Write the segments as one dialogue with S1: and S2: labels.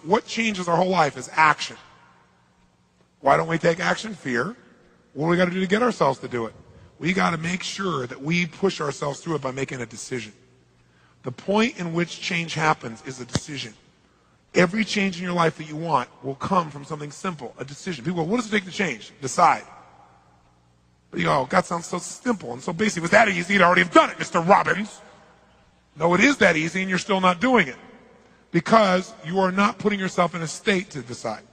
S1: what changes our whole life is action. Why don't we take action? Fear. What do we got to do to get ourselves to do it? We got to make sure that we push ourselves through it by making a decision. The point in which change happens is a decision. Every change in your life that you want will come from something simple, a decision. People go, what does it take to change? Decide. But you go, oh, God sounds so simple and so basic. It was that easy, you'd already have done it, Mr. Robbins. No, it is that easy and you're still not doing it because you are not putting yourself in a state to decide.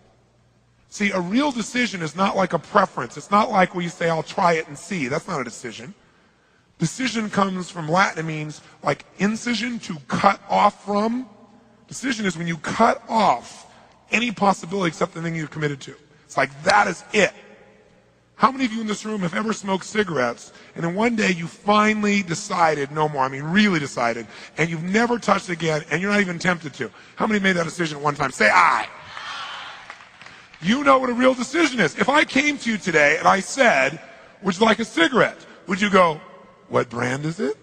S1: See, a real decision is not like a preference. It's not like where you say, I'll try it and see. That's not a decision. Decision comes from Latin. It means like incision, to cut off from. Decision is when you cut off any possibility except the thing you've committed to. It's like that is it. How many of you in this room have ever smoked cigarettes and then one day you finally decided no more, I mean really decided, and you've never touched it again and you're not even tempted to? How many made that decision at one time? Say aye. You know what a real decision is. If I came to you today and I said, would you like a cigarette? Would you go, what brand is it?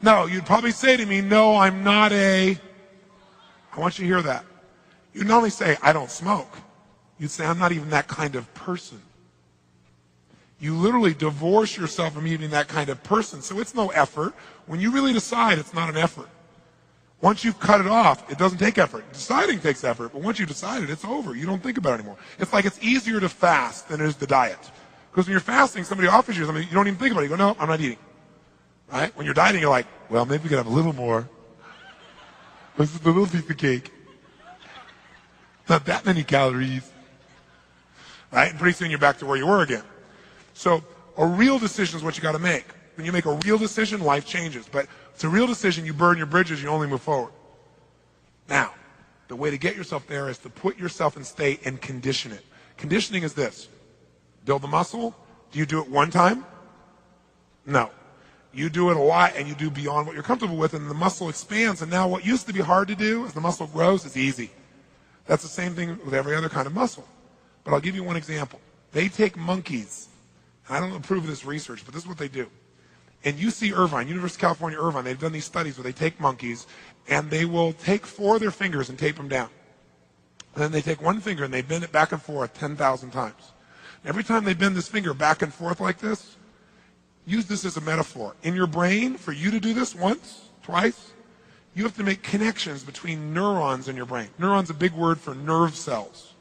S1: No, you'd probably say to me, no, I'm not I want you to hear that. You'd not only say, I don't smoke. You'd say, I'm not even that kind of person. You literally divorce yourself from even that kind of person. So it's no effort. When you really decide, it's not an effort. Once you've cut it off, it doesn't take effort. Deciding takes effort, but once you've decided, it's over. You don't think about it anymore. It's like it's easier to fast than it is to diet. Because when you're fasting, somebody offers you something, you don't even think about it. You go, no, I'm not eating. Right? When you're dieting, you're like, well, maybe we could have a little more. This is a little piece of cake. Not that many calories. Right? And pretty soon you're back to where you were again. So a real decision is what you got to make. When you make a real decision, life changes. But it's a real decision, you burn your bridges, you only move forward. Now, the way to get yourself there is to put yourself in state and condition it. Conditioning is this. Build the muscle. Do you do it one time? No. You do it a lot and you do beyond what you're comfortable with, and the muscle expands, and now what used to be hard to do as the muscle grows is easy. That's the same thing with every other kind of muscle. But I'll give you one example. They take monkeys, and I don't approve of this research, but this is what they do. And UC Irvine, University of California, Irvine, they've done these studies where they take monkeys and they will take 4 of their fingers and tape them down. And then they take one finger and they bend it back and forth 10,000 times. Every time they bend this finger back and forth like this, use this as a metaphor. In your brain, for you to do this once, twice, you have to make connections between neurons in your brain. Neuron's a big word for nerve cells.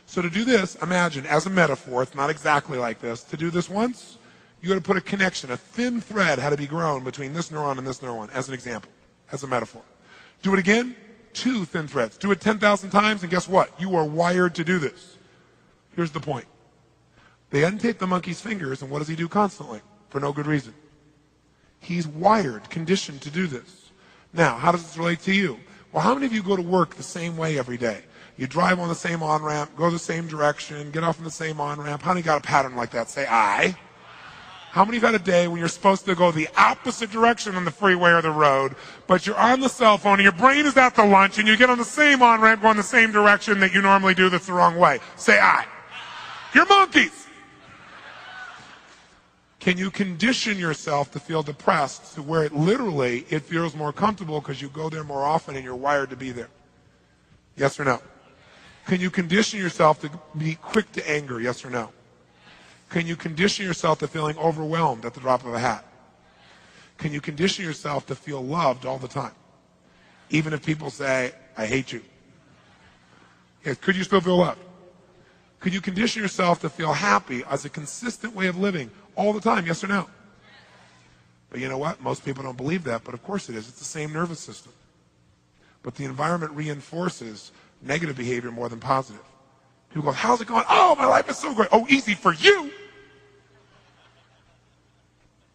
S1: So to do this, imagine, as a metaphor, it's not exactly like this, to do this once, you got to put a connection, a thin thread had to be grown between this neuron and this neuron, as an example, as a metaphor. Do it again, 2 thin threads. Do it 10,000 times, and guess what? You are wired to do this. Here's the point. They untape the monkey's fingers, and what does he do constantly? For no good reason. He's wired, conditioned to do this. Now, how does this relate to you? Well, how many of you go to work the same way every day? You drive on the same on-ramp, go the same direction, get off on the same on-ramp. How many got a pattern like that? Say, I. How many have had a day when you're supposed to go the opposite direction on the freeway or the road, but you're on the cell phone and your brain is at the lunch and you get on the same on-ramp going the same direction that you normally do that's the wrong way? Say, I. You're monkeys. Can you condition yourself to feel depressed to where it literally feels more comfortable because you go there more often and you're wired to be there? Yes or no? Can you condition yourself to be quick to anger? Yes or no? Can you condition yourself to feeling overwhelmed at the drop of a hat? Can you condition yourself to feel loved all the time? Even if people say, I hate you. Yes, could you still feel loved? Could you condition yourself to feel happy as a consistent way of living all the time? Yes or no? But you know what? Most people don't believe that, but of course it is. It's the same nervous system. But the environment reinforces negative behavior more than positive. People go, how's it going? Oh, my life is so great. Oh, easy for you.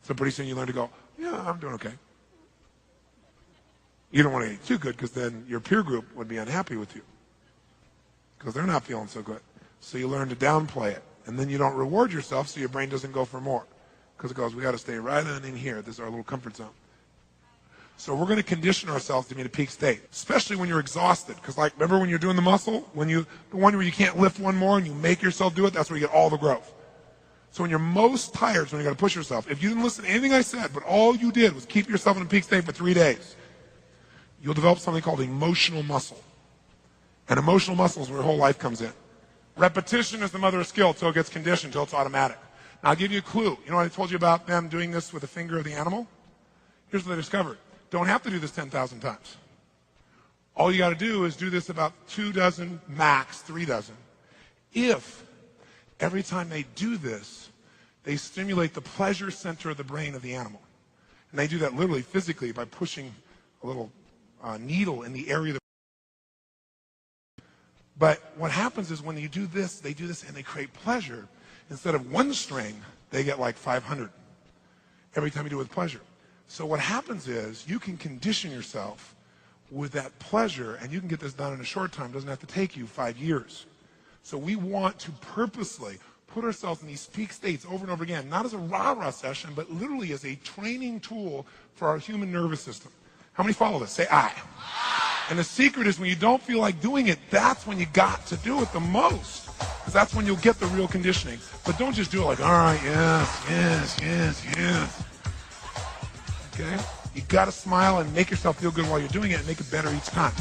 S1: So pretty soon you learn to go, yeah, I'm doing okay. You don't want to get too good because then your peer group would be unhappy with you because they're not feeling so good. So you learn to downplay it. And then you don't reward yourself so your brain doesn't go for more. Because it goes, we got to stay right on in here. This is our little comfort zone. So we're going to condition ourselves to be in a peak state, especially when you're exhausted. Because like, remember when you're doing the muscle? The one where you can't lift one more and you make yourself do it, that's where you get all the growth. So when you're most tired is when you got to push yourself. If you didn't listen to anything I said, but all you did was keep yourself in a peak state for 3 days, you'll develop something called emotional muscle. And emotional muscles where your whole life comes in. Repetition is the mother of skill until it gets conditioned, until it's automatic. Now, I'll give you a clue. You know what I told you about them doing this with the finger of the animal? Here's what they discovered. Don't have to do this 10,000 times. All you got to do is do this about 2 dozen, max 3 dozen. If every time they do this, they stimulate the pleasure center of the brain of the animal. And they do that literally physically by pushing a little needle in the area of the brain. But what happens is when you do this, they do this and they create pleasure. Instead of 1 string, they get like 500 every time you do it with pleasure. So what happens is you can condition yourself with that pleasure, and you can get this done in a short time. It doesn't have to take you 5 years. So we want to purposely put ourselves in these peak states over and over again, not as a rah-rah session, but literally as a training tool for our human nervous system. How many follow this? Say aye. And the secret is when you don't feel like doing it, that's when you got to do it the most. Because that's when you'll get the real conditioning. But don't just do it like, all right, yes. Okay? You got to smile and make yourself feel good while you're doing it and make it better each time.